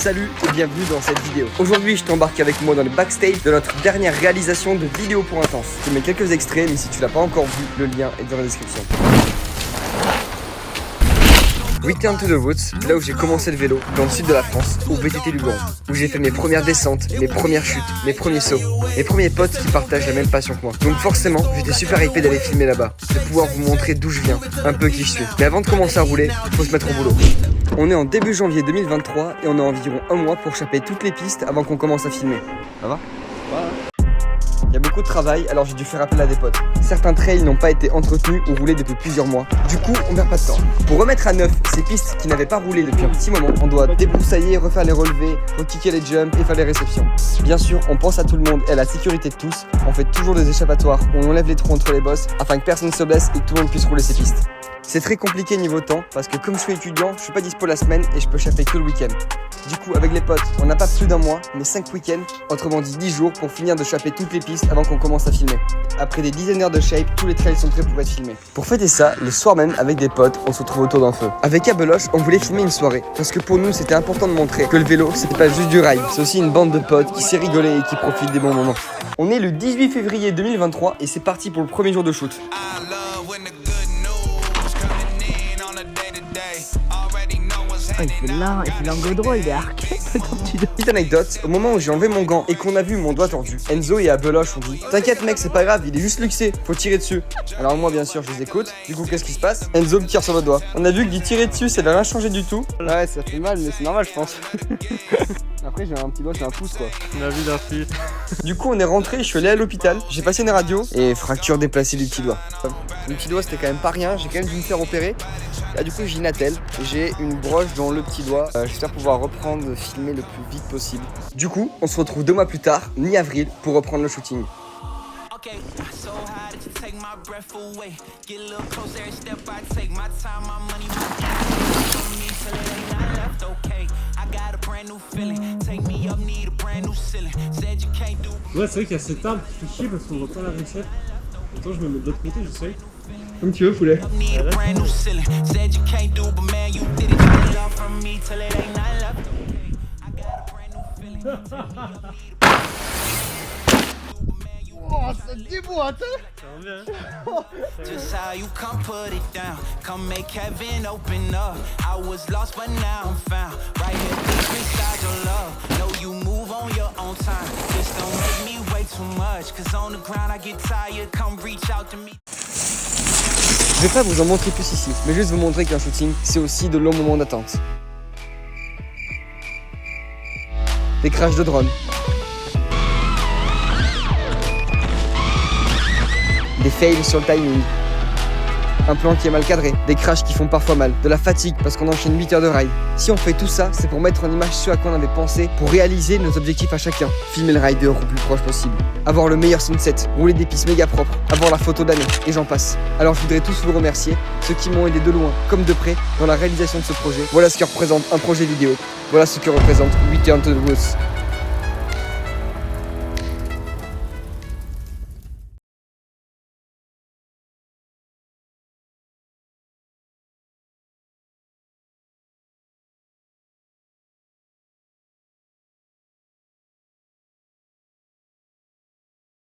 Salut et bienvenue dans cette vidéo. Aujourd'hui je t'embarque avec moi dans le backstage de notre dernière réalisation de Vidéo pour Intense. Je te mets quelques extraits, mais si tu l'as pas encore vu, le lien est dans la description. Return to the Woods, là où j'ai commencé le vélo, dans le sud de la France, au VTT Lugan, où j'ai fait mes premières descentes, mes premières chutes, mes premiers sauts, mes premiers potes qui partagent la même passion que moi. Donc forcément, j'étais super hypé d'aller filmer là-bas, de pouvoir vous montrer d'où je viens, un peu qui je suis. Mais avant de commencer à rouler, il faut se mettre au boulot. On est en début janvier 2023 et on a environ un mois pour choper toutes les pistes avant qu'on commence à filmer. Ça va ? Il y a beaucoup de travail, alors j'ai dû faire appel à des potes. Certains trails n'ont pas été entretenus ou roulés depuis plusieurs mois. Du coup, on perd pas de temps. Pour remettre à neuf ces pistes qui n'avaient pas roulé depuis un petit moment, on doit débroussailler, refaire les relevés, rekicker les jumps et faire les réceptions. Bien sûr, on pense à tout le monde et à la sécurité de tous. On fait toujours des échappatoires où on enlève les trous entre les bosses afin que personne ne se blesse et que tout le monde puisse rouler ses pistes. C'est très compliqué niveau temps parce que comme je suis étudiant, je suis pas dispo la semaine et je peux chapper que le week-end. Du coup, avec les potes, on n'a pas plus d'un mois, mais 5 week-ends, autrement dit 10 jours pour finir de chapper toutes les pistes avant qu'on commence à filmer. Après des dizaines d'heures de shape, tous les trails sont prêts pour être filmés. Pour fêter ça, le soir même, avec des potes, on se retrouve autour d'un feu. Avec Abeloche, on voulait filmer une soirée parce que pour nous, c'était important de montrer que le vélo, c'était pas juste du rail, c'est aussi une bande de potes qui sait rigoler et qui profite des bons moments. On est le 18 février 2023 et c'est parti pour le premier jour de shoot. Ah, il fait l'angle droit, il est arcade comme tu dis. Petite anecdote, au moment où j'ai enlevé mon gant et qu'on a vu mon doigt tordu, Enzo et Abeloche ont dit « T'inquiète mec, c'est pas grave, il est juste luxé, faut tirer dessus. » Alors moi bien sûr je les écoute, du coup qu'est-ce qui se passe? Enzo me tire sur le doigt. On a vu que d'y tirer dessus ça n'a rien changé du tout. Ouais ça fait mal mais c'est normal je pense. Après j'ai un petit doigt, c'est un pouce quoi. La vie d'un fils. Du coup on est rentré, je suis allé à l'hôpital, j'ai passé une radio et fracture déplacée du petit doigt. Le petit doigt c'était quand même pas rien, j'ai quand même dû me faire opérer. Là du coup j'ai une attelle, j'ai une broche dans le petit doigt. J'espère pouvoir reprendre, filmer le plus vite possible. Du coup on se retrouve 2 mois plus tard, mi-avril, pour reprendre le shooting. Ouais, c'est vrai qu'il y a cet arbre qui fait chier parce qu'on voit pas la recette. Attends, je me mets de l'autre côté, j'essaye. Comme tu veux poulet. Oh, ça déboîte! Just how you come put it down, come make heaven open up. I was lost but now I'm found, right here deep inside your love. Know you move on your own time, just don't make me wait too much. Cause on the ground I get tired, come reach out to me. Je vais pas vous en montrer plus ici, mais juste vous montrer qu'un shooting, c'est aussi de longs moments d'attente. Des crashs de drone. Des fails sur le timing. Un plan qui est mal cadré, des crashs qui font parfois mal, de la fatigue parce qu'on enchaîne 8 heures de ride. Si on fait tout ça, c'est pour mettre en image ce à quoi on avait pensé, pour réaliser nos objectifs à chacun. Filmer le rider au plus proche possible, avoir le meilleur sunset, rouler des pistes méga propres, avoir la photo d'année, et j'en passe. Alors je voudrais tous vous remercier, ceux qui m'ont aidé de loin comme de près dans la réalisation de ce projet. Voilà ce que représente un projet vidéo, voilà ce que représente Return to the Woods.